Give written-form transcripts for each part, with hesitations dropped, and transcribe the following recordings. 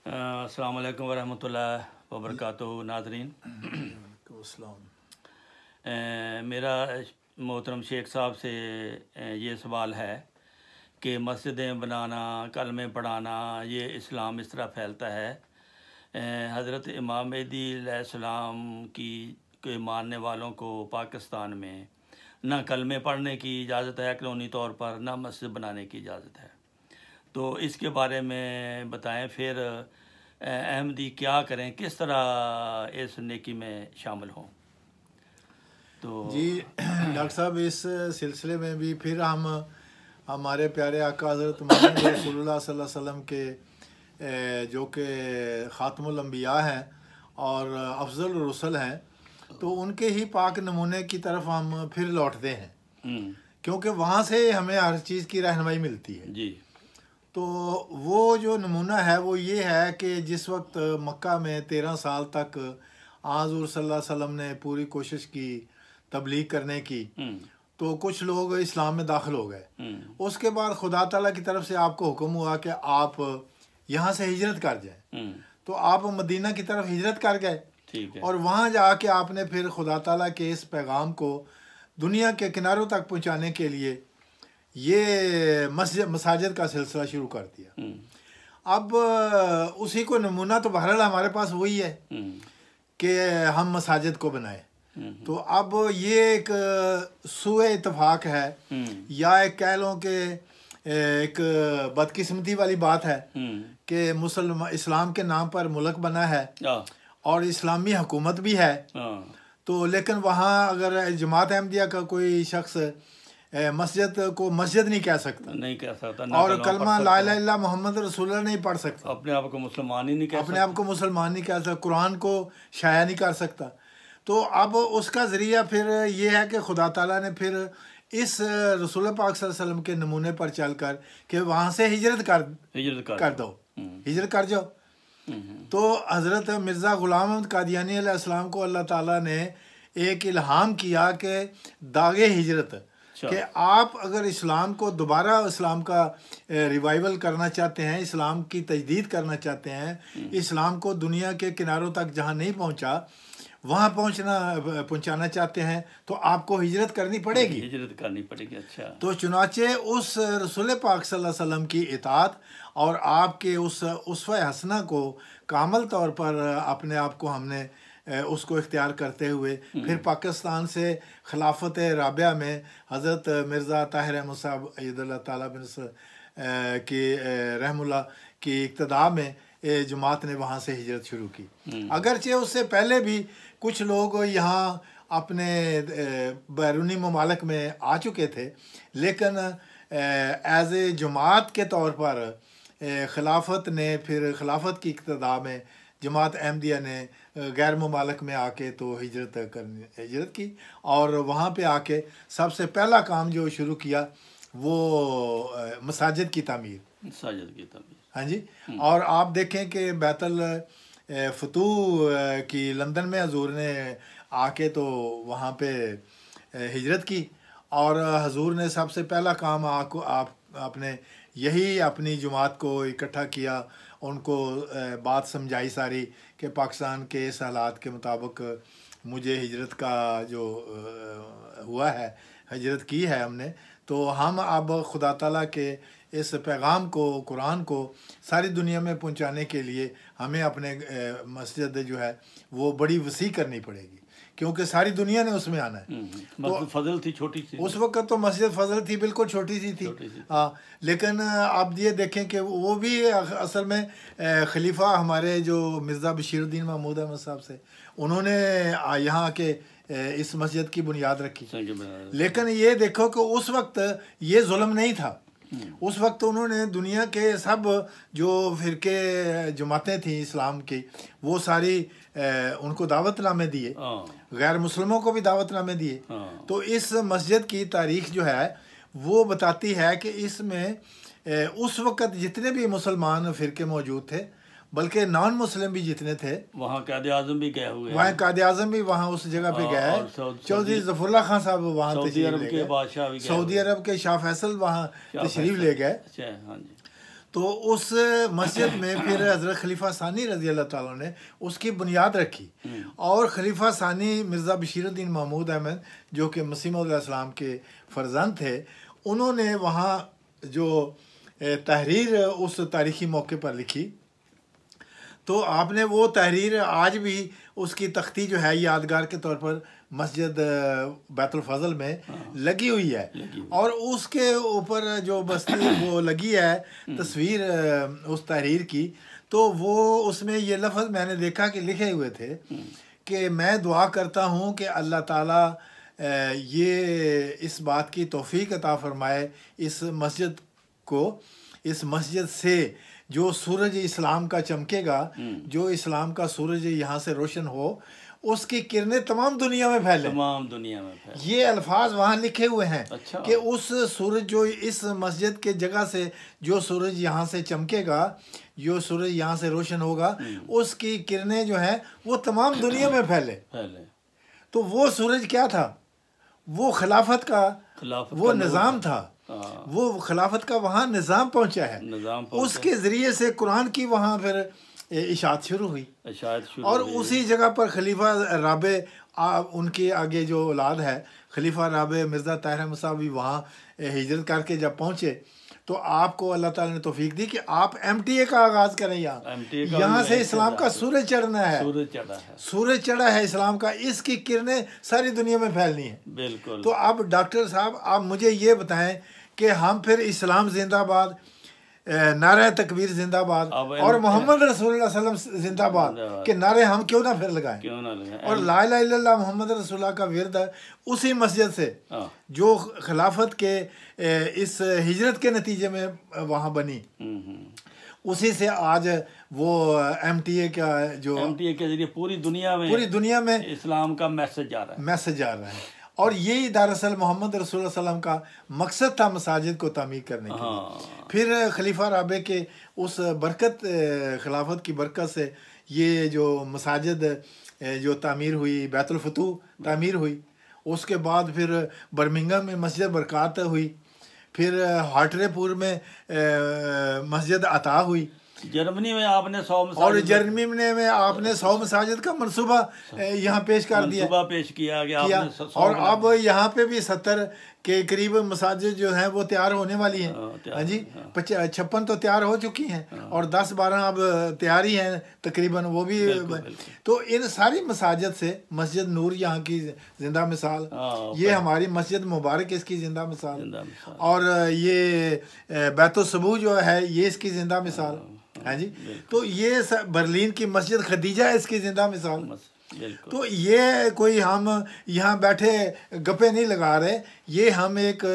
السلام علیکم ورحمۃ اللہ وبرکاتہ ناظرین۔ السلام۔ میرا محترم شیخ صاحب سے یہ سوال ہے کہ مسجدیں بنانا، کلمے پڑھانا، یہ اسلام اس طرح پھیلتا ہے۔ حضرت امام مہدی علیہ السلام کے ماننے والوں کو پاکستان میں نہ کلمے پڑھنے کی اجازت ہے قانونی طور پر، نہ مسجد بنانے کی اجازت ہے، تو اس کے بارے میں بتائیں۔ پھر احمدی کیا کریں، کس طرح اس نیکی میں شامل ہوں؟ تو جی ڈاکٹر صاحب، اس سلسلے میں بھی پھر ہم ہمارے پیارے آقا حضرت محمد رسول اللہ صلی اللہ علیہ وسلم کے جو کہ خاتم الانبیاء ہیں اور افضل الرسل ہیں، تو ان کے ہی پاک نمونے کی طرف ہم پھر لوٹتے ہیں، کیونکہ وہاں سے ہمیں ہر چیز کی رہنمائی ملتی ہے۔ جی، تو وہ جو نمونہ ہے وہ یہ ہے کہ جس وقت مکہ میں 13 سال تک حضور صلی اللہ علیہ وسلم نے پوری کوشش کی تبلیغ کرنے کی، تو کچھ لوگ اسلام میں داخل ہو گئے۔ اس کے بعد خدا تعالیٰ کی طرف سے آپ کو حکم ہوا کہ آپ یہاں سے ہجرت کر جائیں، تو آپ مدینہ کی طرف ہجرت کر گئے، اور وہاں جا کے آپ نے پھر خدا تعالیٰ کے اس پیغام کو دنیا کے کناروں تک پہنچانے کے لیے یہ مساجد کا سلسلہ شروع کر دیا۔ اب اسی کو نمونہ تو بہرحال ہمارے پاس وہی ہے کہ ہم مساجد کو بنائیں۔ تو اب یہ ایک سوء اتفاق ہے، یا ایک کہہ لوں کہ ایک بدقسمتی والی بات ہے کہ اسلام کے نام پر ملک بنا ہے اور اسلامی حکومت بھی ہے، تو لیکن وہاں اگر جماعت احمدیہ کا کوئی شخص مسجد کو مسجد نہیں کہہ سکتا اور کلمہ لا الہ الا اللہ محمد رسول اللہ نہیں پڑھ سکتا، اپنے آپ کو مسلمان ہی نہیں کہہ سکتا، اپنے آپ کو مسلمان نہیں کہہ سکتا، قرآن کو شائع نہیں کر سکتا، تو اب اس کا ذریعہ پھر یہ ہے کہ خدا تعالیٰ نے پھر اس رسول پاک صلی اللہ علیہ وسلم کے نمونے پر چل کر کہ وہاں سے ہجرت کر دو، ہجرت کر جاؤ۔ تو حضرت مرزا غلام احمد قادیانی علیہ السلام کو اللہ تعالیٰ نے ایک الہام کیا کہ داغ ہجرت، کہ آپ اگر اسلام کو دوبارہ اسلام کا ریوائیول کرنا چاہتے ہیں، اسلام کی تجدید کرنا چاہتے ہیں، اسلام کو دنیا کے کناروں تک جہاں نہیں پہنچا وہاں پہنچانا چاہتے ہیں، تو آپ کو ہجرت کرنی پڑے گی۔ اچھا، تو چنانچہ اس رسول پاک صلی اللہ علیہ وسلم کی اطاعت اور آپ کے اس اسوہ حسنہ کو کامل طور پر اپنے آپ کو ہم نے اس کو اختیار کرتے ہوئے پھر پاکستان سے خلافت رابعہ میں حضرت مرزا طاہر احمد صاحب اید اللہ تعالیٰ بن کی رحم اللہ کی اقتداء میں جماعت نے وہاں سے ہجرت شروع کی۔ اگرچہ اس سے پہلے بھی کچھ لوگ یہاں اپنے بیرونی ممالک میں آ چکے تھے، لیکن ایز اے جماعت کے طور پر خلافت نے پھر خلافت کی اقتداء میں جماعت احمدیہ نے غیر ممالک میں آ کے تو ہجرت کی، اور وہاں پہ آ کے سب سے پہلا کام جو شروع کیا وہ مساجد کی تعمیر۔ ہاں جی، اور آپ دیکھیں کہ بیت الفتوح کی لندن میں حضور نے آ کے تو وہاں پہ ہجرت کی، اور حضور نے سب سے پہلا کام آپ نے یہی اپنی جماعت کو اکٹھا کیا، ان کو بات سمجھائی ساری کہ پاکستان کے اس حالات کے مطابق مجھے ہجرت کا جو ہوا ہے، ہجرت کی ہے ہم نے، تو ہم اب خدا تعالیٰ کے اس پیغام کو، قرآن کو ساری دنیا میں پہنچانے کے لیے ہمیں اپنے مسجد جو ہے وہ بڑی وسیع کرنی پڑے گی، کیونکہ ساری دنیا نے اس میں آنا ہے۔ مسجد فضل تھی چھوٹی سی، اس وقت تو مسجد فضل تھی، بالکل چھوٹی سی تھی، ہاں، لیکن آپ یہ دیکھیں کہ وہ بھی اصل میں خلیفہ ہمارے جو مرزا بشیر الدین محمود احمد صاحب سے، انہوں نے یہاں آ کے اس مسجد کی بنیاد رکھی، لیکن یہ دیکھو کہ اس وقت یہ ظلم نہیں تھا۔ اس وقت انہوں نے دنیا کے سب جو فرقے جماعتیں تھیں اسلام کی، وہ ساری ان کو دعوت نامے دیے، غیر مسلموں کو بھی دعوت نامے دیے۔ تو اس مسجد کی تاریخ جو ہے وہ بتاتی ہے کہ اس میں اس وقت جتنے بھی مسلمان فرقے موجود تھے، بلکہ نان مسلم بھی جتنے تھے، وہاں قائد اعظم بھی گئے ہوئے، وہاں قائد اعظم بھی وہاں اس جگہ پہ گئے ہیں، چودھری ظفر اللہ خان صاحب وہاں تشریف لے گئے، سعودی عرب کے شاہ فیصل وہاں تشریف لے گئے۔ تو اس مسجد میں پھر حضرت خلیفہ ثانی رضی اللہ تعالیٰ نے اس کی بنیاد رکھی، اور خلیفہ ثانی مرزا بشیر الدین محمود احمد جو کہ مسیح موعود علیہ السلام کے فرزند تھے، انہوں نے وہاں جو تحریر اس تاریخی موقع پر لکھی، تو آپ نے وہ تحریر آج بھی اس کی تختی جو ہے یادگار کے طور پر مسجد بیت الفضل میں لگی ہوئی ہے، اور اس کے اوپر جو بستی وہ لگی ہے تصویر اس تحریر کی، تو وہ اس میں یہ لفظ میں نے دیکھا کہ لکھے ہوئے تھے کہ میں دعا کرتا ہوں کہ اللہ تعالیٰ یہ اس بات کی توفیق عطا فرمائے اس مسجد کو، اس مسجد سے جو سورج اسلام کا چمکے گا، جو اسلام کا سورج یہاں سے روشن ہو، اس کی کرنیں تمام دنیا میں پھیلیں، تمام دنیا میں پھیلیں۔ یہ الفاظ وہاں لکھے ہوئے ہیں اچھا۔ کہ اس سورج جو اس مسجد کے جگہ سے جو سورج یہاں سے چمکے گا، جو سورج یہاں سے روشن ہوگا، اس کی کرنیں جو ہیں وہ تمام دنیا میں پھیلے۔ تو وہ سورج کیا تھا؟ وہ خلافت کا وہ نظام تھا، وہ خلافت کا وہاں نظام پہنچا ہے، اس کے ذریعے سے قرآن کی وہاں پھر اشاعت شروع ہوئی، اور اسی جگہ پر خلیفہ رابع ان کے آگے جو اولاد ہے، خلیفہ رابع مرزا طاہر احمد صاحب بھی وہاں ہجرت کر کے جب پہنچے تو آپ کو اللہ تعالیٰ نے توفیق دی کہ آپ ایم ٹی اے کا آغاز کریں، یہاں سے اسلام کا سورج چڑھنا ہے، سورج چڑھا ہے اسلام کا، اس کی کرنیں ساری دنیا میں پھیلنی ہیں۔ بالکل۔ تو اب ڈاکٹر صاحب آپ مجھے یہ بتائیں کہ ہم پھر اسلام زندہ باد، نعرہ تکبیر زندہ باد، اور محمد رسول اللہ صلی اللہ علیہ وسلم زندہ باد کے نعرے ہم کیوں نہ پھر لگائیں، اور لا الہ الا اللہ محمد رسول اللہ کا ورد ہے اسی مسجد سے جو خلافت کے اس ہجرت کے نتیجے میں وہاں بنی، اسی سے آج وہ ایم ٹی اے کا جو ایم ٹی اے کے ذریعے پوری دنیا میں اسلام کا میسج آ رہا ہے، اور یہی دراصل محمد رسول اللہ صلی اللہ علیہ وسلم کا مقصد تھا مساجد کو تعمیر کرنے کے لیے۔ پھر خلیفہ رابع کے اس برکت، خلافت کی برکت سے یہ جو مساجد جو تعمیر ہوئی، بیت الفتوح تعمیر ہوئی، اس کے بعد پھر برمنگھم میں مسجد برکات ہوئی، پھر ہارٹرے پور میں مسجد عطا ہوئی، جرمنی میں آپ نے 100 مساجد، اور جرمنی میں آپ نے 100 مساجد کا منصوبہ یہاں پیش کر دیا، اور اب یہاں پہ بھی 70 کے قریب مساجد جو ہیں وہ تیار ہونے والی ہیں، ہاں جی، 56 تو تیار ہو چکی ہیں، اور 10-12 اب تیار ہی ہیں تقریباً، وہ بھی۔ تو ان ساری مساجد سے مسجد نور یہاں کی زندہ مثال، یہ ہماری مسجد مبارک اس کی زندہ مثال، اور یہ بیت الصبوح جو ہے یہ اس کی زندہ مثال، ہاں جی، تو یہ برلین کی مسجد خدیجہ اس کی زندہ مثال۔ تو یہ کوئی ہم یہاں بیٹھے گپے نہیں لگا رہے، یہ ہم ایک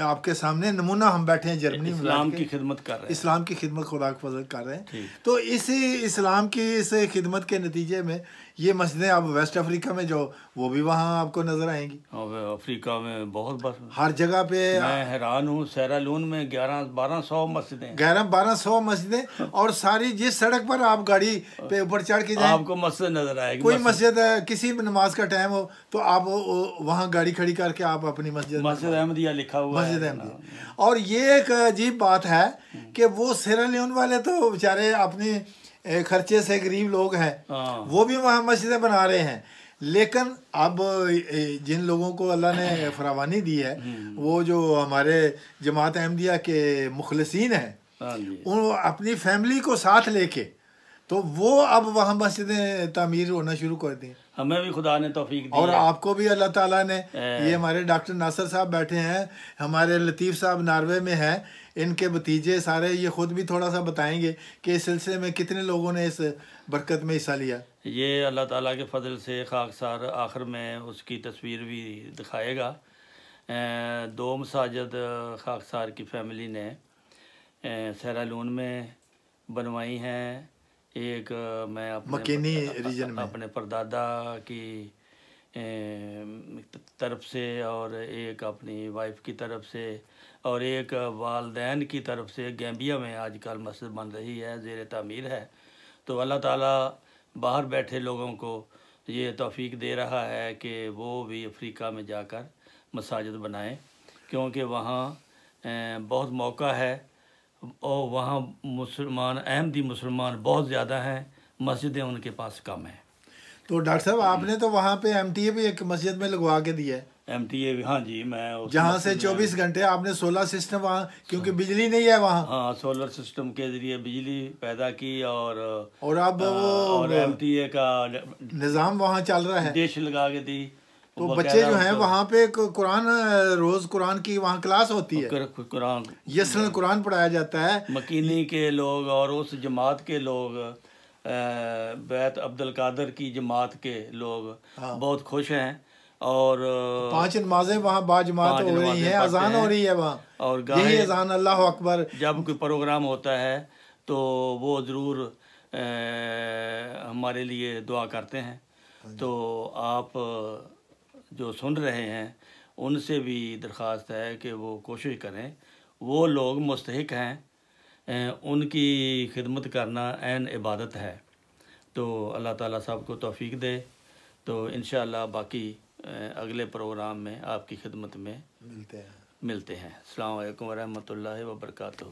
آپ کے سامنے نمونہ ہم بیٹھے ہیں جرمنی میں، اسلام کی خدمت کر رہے ہیں، اسلام کی خدمت خدا کے فضل کر رہے ہیں۔ تو اسی اسلام کی اس خدمت کے نتیجے میں یہ مسجدیں اب ویسٹ افریقہ میں جو وہ بھی وہاں آپ کو نظر آئیں گی، افریقہ میں بہت بس ہر جگہ پہ۔ میں حیران ہوں، سیرالون میں 1100-1200 مسجدیں، 1100-1200 مسجدیں، اور ساری جس سڑک پر آپ گاڑی پہ اوپر چڑھ کے جائیں آپ کو مسجد نظر آئے گی، کوئی مسجد ہے، کسی بھی نماز کا ٹائم ہو تو آپ وہاں گاڑی کھڑی کر کے آپ اپنی مسجد احمدیہ لکھا ہوا ہے، مسجد احمدیہ۔ اور یہ ایک عجیب بات ہے کہ وہ سیرالیون والے تو بیچارے اپنی خرچے سے غریب لوگ ہیں، وہ بھی وہاں مسجدیں بنا رہے ہیں، لیکن اب جن لوگوں کو اللہ نے فراوانی دی ہے، وہ جو ہمارے جماعت احمدیہ کے مخلصین ہیں، ان اپنی فیملی کو ساتھ لے کے تو وہ اب وہاں مسجدیں تعمیر ہونا شروع کر دیں۔ ہمیں بھی خدا نے توفیق دی، اور آپ کو بھی اللہ تعالیٰ نے، یہ ہمارے ڈاکٹر ناصر صاحب بیٹھے ہیں، ہمارے لطیف صاحب ناروے میں ہیں، ان کے بھتیجے سارے، یہ خود بھی تھوڑا سا بتائیں گے کہ اس سلسلے میں کتنے لوگوں نے اس برکت میں حصہ لیا۔ یہ اللہ تعالیٰ کے فضل سے خاکسار آخر میں اس کی تصویر بھی دکھائے گا۔ 2 مساجد خاکسار کی فیملی نے سیرالون میں بنوائی ہیں، ایک میں مکینی ریجن میں اپنے پردادا کی طرف سے، اور ایک اپنی وائف کی طرف سے، اور ایک والدین کی طرف سے گیمبیا میں آج کل مسجد بن رہی ہے، زیر تعمیر ہے۔ تو اللہ تعالیٰ باہر بیٹھے لوگوں کو یہ توفیق دے رہا ہے کہ وہ بھی افریقہ میں جا کر مساجد بنائیں، کیونکہ وہاں بہت موقع ہے، اور وہاں مسلمان احمدی مسلمان بہت زیادہ ہیں، مسجدیں ان کے پاس کم ہیں۔ تو ڈاکٹر صاحب آپ نے تو وہاں پہ MTA بھی ایک مسجد میں لگوا کے دیا ہے، MTA بھی، ہاں جی، میں جہاں سے 24 گھنٹے آپ نے سولر سسٹم وہاں، کیونکہ بجلی نہیں ہے وہاں، ہاں سولر سسٹم کے ذریعے بجلی پیدا کی، اور اب وہ MTA کا نظام وہاں چل رہا ہے۔ ڈش لگا کے دی۔ تو بچے جو ہیں وہاں پہ قرآن، روز قرآن کی وہاں کلاس ہوتی ہے، قرآن یسرن قرآن پڑھایا جاتا ہے۔ مکینی کے لوگ اور اس جماعت کے لوگ، بیت عبد القادر کی جماعت کے لوگ بہت خوش ہیں، اور 5 نمازیں وہاں باجماعت ہو رہی ہیں، اذان ہو رہی ہے وہاں، اور یہی اذان اللہ اکبر۔ جب کوئی پروگرام ہوتا ہے تو وہ ضرور ہمارے لیے دعا کرتے ہیں۔ تو آپ جو سن رہے ہیں ان سے بھی درخواست ہے کہ وہ کوشش کریں، وہ لوگ مستحق ہیں، ان کی خدمت کرنا عین عبادت ہے۔ تو اللہ تعالیٰ سب کو توفیق دے۔ تو انشاءاللہ باقی اگلے پروگرام میں آپ کی خدمت میں ملتے ہیں۔ السلام علیکم ورحمۃ اللہ وبرکاتہ۔